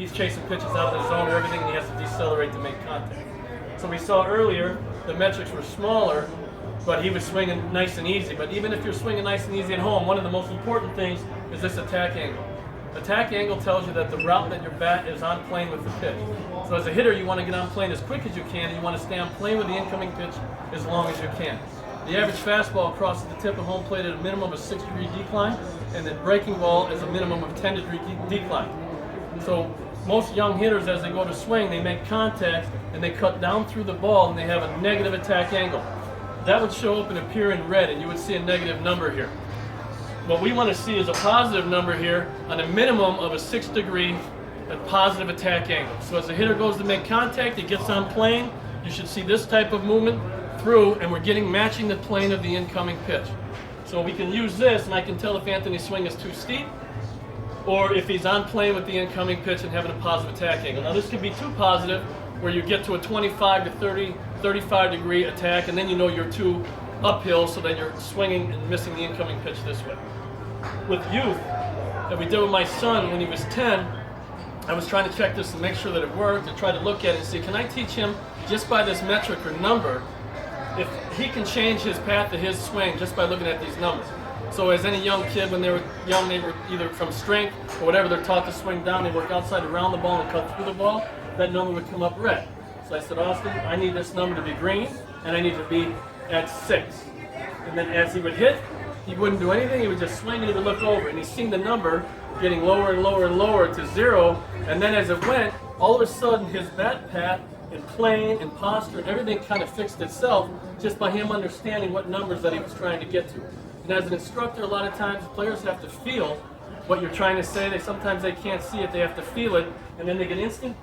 he's chasing pitches out of the zone or everything, and he has to decelerate to make contact. So we saw earlier the metrics were smaller, but he was swinging nice and easy. But even if you're swinging nice and easy at home, one of the most important things is this attack angle. Attack angle tells you that the route that your bat is on plane with the pitch. So as a hitter, you want to get on plane as quick as you can, and you want to stay on plane with the incoming pitch as long as you can. The average fastball crosses the tip of home plate at a minimum of 6-degree decline, and the breaking ball is a minimum of 10-degree decline. So most young hitters, as they go to swing, they make contact and they cut down through the ball and they have a negative attack angle. That would show up and appear in red, and you would see a negative number here. What we want to see is a positive number here on a minimum of a 6-degree positive attack angle. So as the hitter goes to make contact, he gets on plane, you should see this type of movement through, and we're matching the plane of the incoming pitch. So we can use this, and I can tell if Anthony's swing is too steep, or if he's on plane with the incoming pitch and having a positive attack angle. Now this could be too positive, where you get to a 25 to 30, 35-degree attack, and then you know you're too uphill, so that you're swinging and missing the incoming pitch this way. With youth, that we did with my son when he was 10, I was trying to check this and make sure that it worked, and try to look at it and see, can I teach him just by this metric or number, if he can change his path of his swing just by looking at these numbers. So as any young kid, when they were young, they were either from strength or whatever, they're taught to swing down, they work outside around the ball and cut through the ball, that number would come up red. So I said, Austin, I need this number to be green, and I need to be at 6. And then as he would hit, he wouldn't do anything, he would just swing and he would look over, and he's seen the number getting lower and lower and lower to 0, and then as it went, all of a sudden his bat path and plane and posture and everything kind of fixed itself just by him understanding what numbers that he was trying to get to. And as an instructor, a lot of times players have to feel what you're trying to say. Sometimes they can't see it, they have to feel it, and then they get instant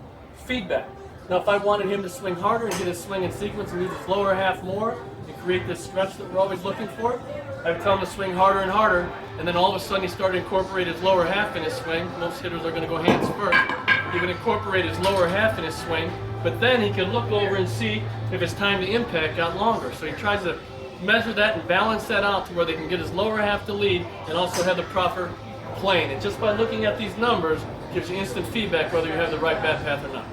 feedback. Now if I wanted him to swing harder and get his swing in sequence and use his lower half more and create this stretch that we're always looking for, I would tell him to swing harder and harder, and then all of a sudden he started to incorporate his lower half in his swing. Most hitters are going to go hands first. He would incorporate his lower half in his swing, but then he could look over and see if his time to impact got longer. So he tries to measure that and balance that out to where they can get his lower half to lead and also have the proper plane. And just by looking at these numbers gives you instant feedback whether you have the right bat path or not.